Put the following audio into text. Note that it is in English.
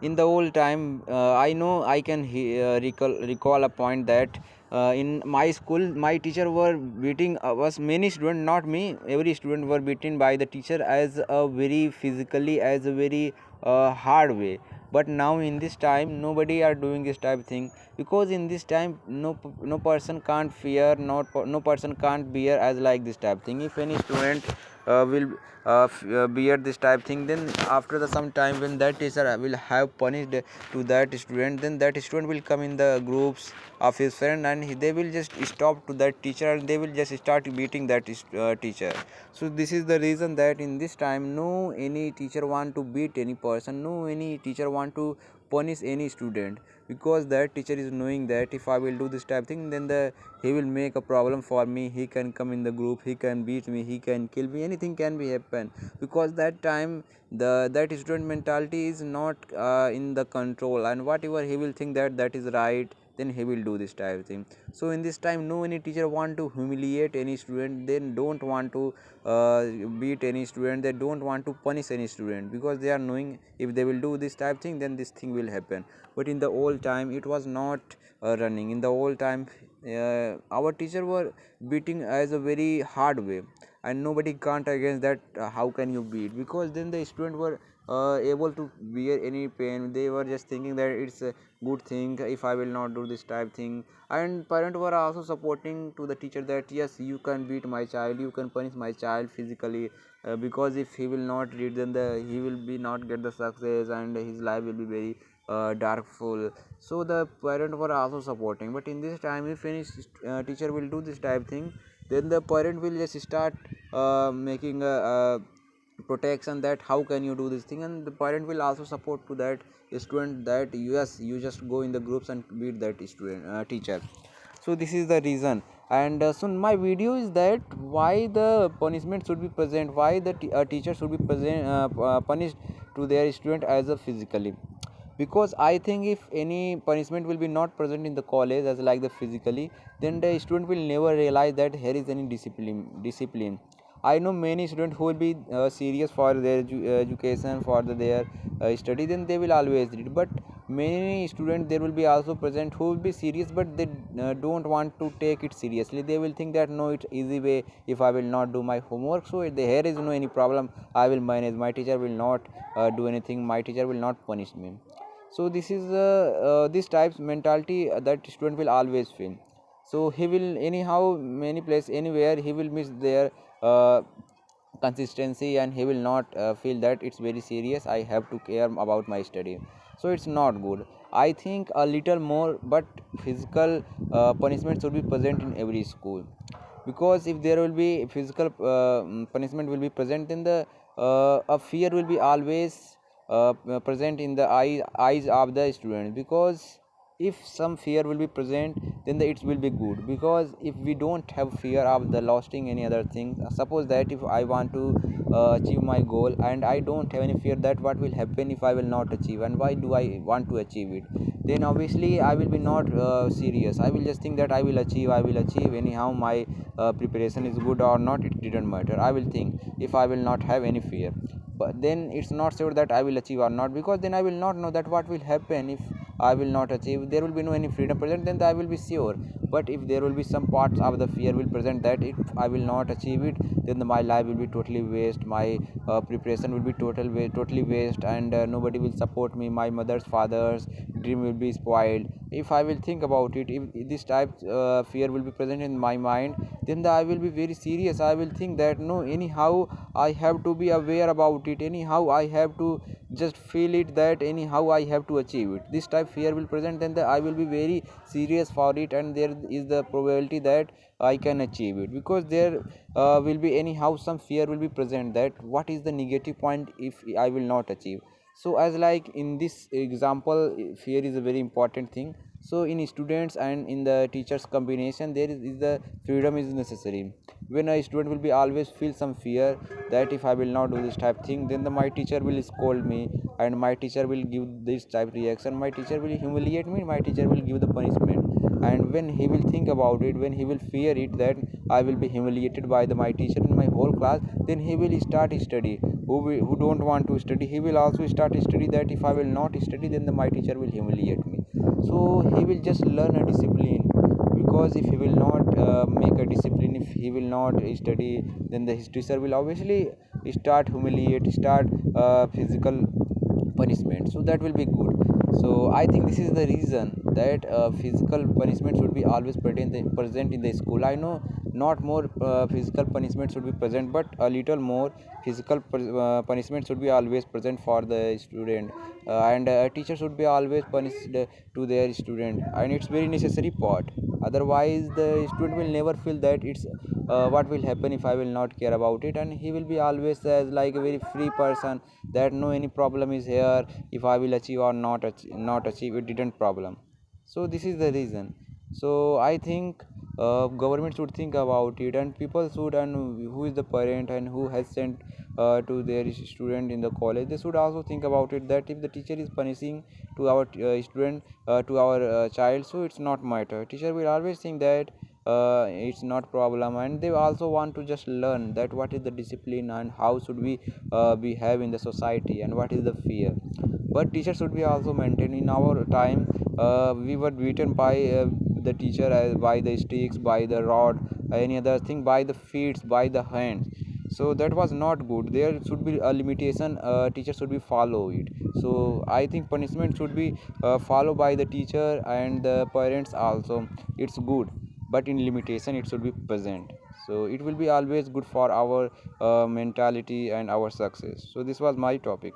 in the old time, I know I can recall a point that in my school my teacher were beating us, many students, not me, every student were beaten by the teacher as a very physically, as a very hard way. But now in this time nobody are doing this type of thing, because in this time no person can't fear, no person can't bear as like this type of thing. If any student will bear this type thing, then after the some time when that teacher will have punished to that student, then that student will come in the groups of his friend, and they will just stop to that teacher, and they will just start beating that teacher. So this is the reason that in this time no any teacher want to beat any person, no any teacher want to punish any student, because that teacher is knowing that if I will do this type thing, then he will make a problem for me, he can come in the group, he can beat me, he can kill me, anything can be happen. Because that time that student mentality is not in the control, and whatever he will think that that is right, then he will do this type of thing. So in this time no any teacher want to humiliate any student, they don't want to beat any student, they don't want to punish any student, because they are knowing if they will do this type thing, then this thing will happen. But in the old time it was not running. In the old time our teacher were beating as a very hard way, and nobody can't against that. How can you beat? Because then the student were able to bear any pain, they were just thinking that it's a good thing if I will not do this type thing. And parents were also supporting to the teacher that yes, you can beat my child, you can punish my child physically, because if he will not read, then he will be not get the success, and his life will be very darkful. So the parent were also supporting. But in this time if any teacher will do this type thing, then the parent will just start making a protection that how can you do this thing, and the parent will also support to that student that yes, you just go in the groups and beat that student teacher. So this is the reason. And so my video is that why the punishment should be present, why the teacher should be present, punished to their student as a physically. Because I think if any punishment will be not present in the college as like the physically, then the student will never realize that here is any discipline. I know many students who will be serious for their education, for their study, then they will always read. But many students there will be also present who will be serious, but they don't want to take it seriously. They will think that no, it's easy way, if I will not do my homework, so here is no any problem, I will manage, my teacher will not do anything, my teacher will not punish me. So this is this type's mentality that student will always feel. So he will anyhow many place anywhere he will miss their uh, consistency, and he will not feel that it's very serious, I have to care about my study. So it's not good. I think a little more, but physical punishment should be present in every school. Because if there will be physical punishment will be present, then the a fear will be always present in the eyes of the student. Because if some fear will be present, then it will be good. Because if we don't have fear of the losing any other thing, suppose that if I want to achieve my goal, and I don't have any fear that what will happen if I will not achieve, and why do I want to achieve it, then obviously I will be not serious. I will just think that I will achieve anyhow, my preparation is good or not, it didn't matter, I will think, if I will not have any fear. But then it's not sure that I will achieve or not, because then I will not know that what will happen if I will not achieve. There will be no any freedom present, then I will be sure. But if there will be some parts of the fear will present that if I will not achieve it, then my life will be totally waste, my preparation will be totally waste, and nobody will support me, my mother's father's dream will be spoiled. If I will think about it, if this type fear will be present in my mind, then I will be very serious. I will think that no, anyhow I have to be aware about it, anyhow I have to just feel it, that anyhow I have to achieve it. This type fear will present, then I will be very serious for it, and there is the probability that I can achieve it. Because there will be anyhow some fear will be present, that what is the negative point if I will not achieve. So as like in this example, fear is a very important thing. So in students and in the teachers combination, there is the freedom is necessary. When a student will be always feel some fear that if I will not do this type thing, then my teacher will scold me, and my teacher will give this type reaction, my teacher will humiliate me, my teacher will give the punishment. And when he will think about it, when he will fear it that I will be humiliated by my teacher in my whole class, then he will start study. Who don't want to study, he will also start study, that if I will not study, then my teacher will humiliate me. So he will just learn a discipline, because if he will not make a discipline, if he will not study, then his teacher will obviously start humiliate, start physical punishment, so that will be good. So I think this is the reason that physical punishment should be always present in the school. I know not more physical punishment should be present, but a little more physical punishment should be always present for the student, and a teacher should be always punished to their student, and it's very necessary part. Otherwise the student will never feel that it's what will happen if I will not care about it, and he will be always as like a very free person, that no any problem is here, if I will achieve or not achieve, it didn't problem. So this is the reason. So I think government should think about it, and people should, and who is the parent and who has sent to their student in the college, they should also think about it, that if the teacher is punishing to our student, to our child, so it's not matter, teacher will always think that it's not problem, and they also want to just learn that what is the discipline and how should we behave in the society, and what is the fear. But teacher should be also maintained. In our time we were beaten by the teacher, by the sticks, by the rod, any other thing, by the feet, by the hands. So that was not good. There should be a limitation, teacher should be follow it. So I think punishment should be followed by the teacher and the parents also. It's good, but in limitation it should be present, so it will be always good for our mentality and our success. So this was my topic.